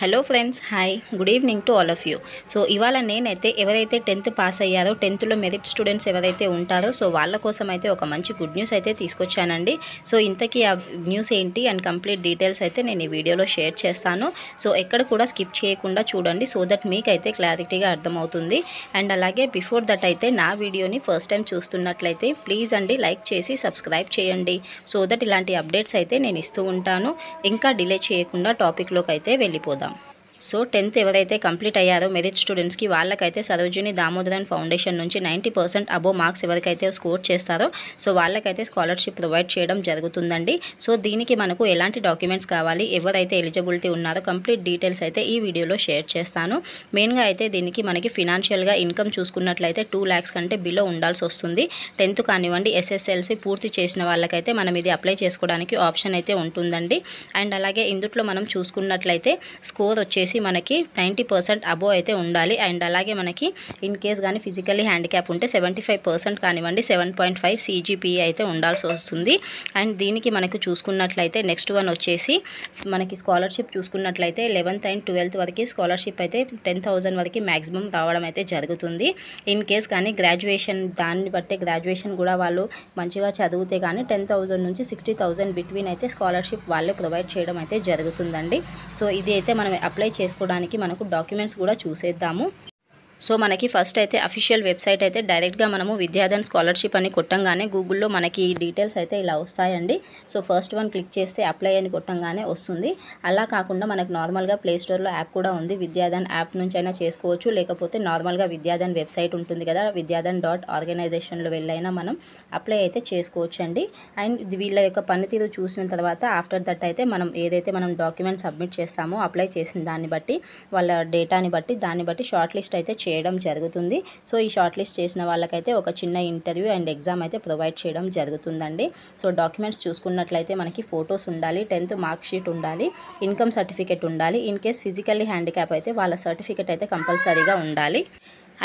Hello friends, hi, good evening to all of you. So ఇవాళ నేనైతే ఎవరైతే 10th pass అయ్యారో, 10thలో మెరిట్ స్టూడెంట్స్ ఎవరైతే ఉంటారో సో వాళ్ళ కోసం అయితే ఒక మంచి గుడ్ న్యూస్ అయితే తీసుకొచ్చానండి. సో ఇంతకీ ఆ న్యూస్ ఏంటి అండ్ కంప్లీట్ డీటెయిల్స్ అయితే నేను ఈ వీడియోలో షేర్ చేస్తాను. సో ఎక్కడ కూడా స్కిప్ చేయకుండా చూడండి, సో దట్ మీకైతే క్లారిటీగా అర్థమవుతుంది. అండ్ అలాగే బిఫోర్ దట్ అయితే నా వీడియోని ఫస్ట్ టైం చూస్తున్నట్లయితే ప్లీజ్ అండి లైక్ చేసి సబ్స్క్రైబ్ చేయండి, సో దట్ ఇలాంటి అప్డేట్స్ అయితే నేను ఇస్తూ ఉంటాను. ఇంకా డిలే చేయకుండా టాపిక్లోకి అయితే వెళ్ళిపోదాం. సో 10th ఎవరైతే కంప్లీట్ అయ్యారో మెరిట్ స్టూడెంట్స్కి వాళ్ళకైతే సరోజిని దామోదరన్ ఫౌండేషన్ నుంచి 90% అబోవ్ మార్క్స్ ఎవరికైతే స్కోర్ చేస్తారో సో వాళ్ళకైతే స్కాలర్షిప్ ప్రొవైడ్ చేయడం జరుగుతుందండి. సో దీనికి మనకు ఎలాంటి డాక్యుమెంట్స్ కావాలి, ఎవరైతే ఎలిజిబిలిటీ ఉన్నారో కంప్లీట్ డీటెయిల్స్ అయితే ఈ వీడియోలో షేర్ చేస్తాను. మెయిన్గా అయితే దీనికి మనకి ఫినాన్షియల్గా ఇన్కమ్ చూసుకున్నట్లయితే 2 lakhs కంటే బిలో ఉండాల్సి వస్తుంది. 10th కానివ్వండి, SSLC పూర్తి చేసిన వాళ్ళకైతే మనం ఇది అప్లై చేసుకోవడానికి ఆప్షన్ అయితే ఉంటుందండి. అండ్ అలాగే ఇందులో మనం చూసుకున్నట్లయితే స్కోర్ వచ్చేసి మనకి 90% అబోవ్ అయితే ఉండాలి. అండ్ అలాగే మనకి ఇన్ కేస్ కానీ ఫిజికల్లీ హ్యాండిక్యాప్ ఉంటే 75% కానివ్వండి, 7.5 CGPA అయితే ఉండాల్సి వస్తుంది. అండ్ దీనికి మనకు చూసుకున్నట్లయితే నెక్స్ట్ వన్ వచ్చేసి మనకి స్కాలర్షిప్ చూసుకున్నట్లయితే 11th అండ్ 12th వరకు స్కాలర్షిప్ అయితే 10,000 వరకు మ్యాక్సిమం రావడం అయితే జరుగుతుంది. ఇన్ కేస్ కానీ గ్రాడ్యుయేషన్ దాన్ని బట్టే గ్రాడ్యుయేషన్ కూడా వాళ్ళు మంచిగా చదివితే కానీ 10,000 నుంచి 60,000 బిట్వీన్ అయితే స్కాలర్షిప్ వాళ్ళే ప్రొవైడ్ చేయడం అయితే జరుగుతుందండి. సో ఇది అయితే మనం అప్లై చేసుకోవడానికి మనకు డాక్యుమెంట్స్ కూడా చూసేద్దాము. సో మనకి ఫస్ట్ అయితే అఫీషియల్ వెబ్సైట్ అయితే డైరెక్ట్గా మనము విద్యాధన్ స్కాలర్షిప్ అని కొట్టంగానే గూగుల్లో మనకి డీటెయిల్స్ అయితే ఇలా వస్తాయండి. సో ఫస్ట్ వన్ క్లిక్ చేస్తే అప్లై అని కొట్టంగానే వస్తుంది. అలా కాకుండా మనకు నార్మల్గా ప్లే స్టోర్లో యాప్ కూడా ఉంది. విద్యాధన్ యాప్ నుంచి అయినా చేసుకోవచ్చు, లేకపోతే నార్మల్గా విద్యాధన్ వెబ్సైట్ ఉంటుంది కదా, vidyadhan.organizationలో వెళ్ళైనా మనం అప్లై అయితే చేసుకోవచ్చు అండి. అండ్ వీళ్ళ యొక్క పనితీరు చూసిన తర్వాత ఆఫ్టర్ దట్ అయితే మనం ఏదైతే మనం డాక్యుమెంట్ సబ్మిట్ చేస్తామో అప్లై చేసిన దాన్ని బట్టి వాళ్ళ డేటాని బట్టి దాన్ని బట్టి షార్ట్ లిస్ట్ అయితే చేయడం జరుగుతుంది. సో ఈ షార్ట్ లిస్ట్ చేసిన వాళ్ళకైతే ఒక చిన్న ఇంటర్వ్యూ అండ్ ఎగ్జామ్ అయితే ప్రొవైడ్ చేయడం జరుగుతుందండి. సో డాక్యుమెంట్స్ చూసుకున్నట్లయితే మనకి ఫొటోస్ ఉండాలి, 10th మార్క్ షీట్ ఉండాలి, ఇన్కమ్ సర్టిఫికేట్ ఉండాలి. ఇన్ కేస్ ఫిజికల్లీ హ్యాండిక్యాప్ అయితే వాళ్ళ సర్టిఫికేట్ అయితే కంపల్సరీగా ఉండాలి.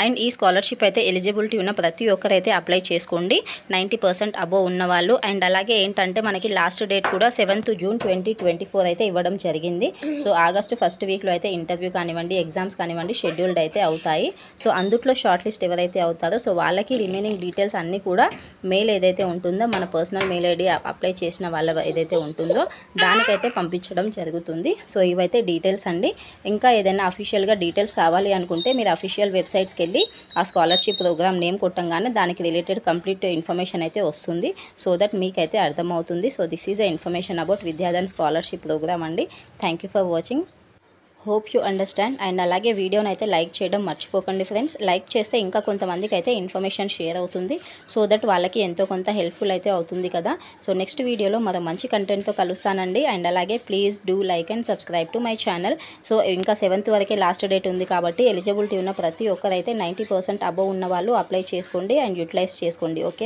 అండ్ ఈ స్కాలర్షిప్ అయితే ఎలిజిబిలిటీ ఉన్న ప్రతి ఒక్కరైతే అప్లై చేసుకోండి, 90% అబోవ్ ఉన్నవాళ్ళు. అండ్ అలాగే ఏంటంటే మనకి లాస్ట్ డేట్ కూడా 7th June 2024 అయితే ఇవ్వడం జరిగింది. సో ఆగస్టు ఫస్ట్ వీక్లో అయితే ఇంటర్వ్యూ కానివ్వండి, ఎగ్జామ్స్ కానివ్వండి షెడ్యూల్డ్ అయితే అవుతాయి. సో అందుట్లో షార్ట్ లిస్ట్ ఎవరైతే అవుతారో సో వాళ్ళకి రిమైనింగ్ డీటెయిల్స్ అన్నీ కూడా మెయిల్ ఏదైతే ఉంటుందో మన పర్సనల్ మెయిల్ ఐడి అప్లై చేసిన వాళ్ళ ఏదైతే ఉంటుందో దానికైతే పంపించడం జరుగుతుంది. సో ఇవైతే డీటెయిల్స్ అండి. ఇంకా ఏదైనా అఫీషియల్గా డీటెయిల్స్ కావాలి అనుకుంటే మీరు అఫీషియల్ వెబ్సైట్కి వెళ్ళి ఆ స్కాలర్షిప్ ప్రోగ్రామ్ నేమ్ కొట్టంగానే దానికి రిలేటెడ్ కంప్లీట్ ఇన్ఫర్మేషన్ అయితే వస్తుంది, సో దట్ మీకైతే అర్థమవుతుంది. So this is the information about Vidyadhan scholarship programme అండి. Thank you for watching, hope you understand. And అలాగే వీడియోని అయితే లైక్ చేయడం మర్చిపోకండి ఫ్రెండ్స్. లైక్ చేస్తే ఇంకా కొంతమందికి అయితే ఇన్ఫర్మేషన్ షేర్ అవుతుంది, సో దట్ వాళ్ళకి ఎంతో కొంత హెల్ప్ఫుల్ అయితే అవుతుంది కదా. సో నెక్స్ట్ వీడియోలో మరో మంచి కంటెంట్తో కలుస్తానండి. అండ్ అలాగే please do like and subscribe to my channel. So ఇంకా 7th వరకే లాస్ట్ డేట్ ఉంది కాబట్టి ఎలిజిబిలిటీ ఉన్న ప్రతి ఒక్కరైతే 90% అబోవ్ ఉన్న వాళ్ళు అప్లై చేసుకోండి అండ్ యూటిలైజ్ చేసుకోండి. ఓకే.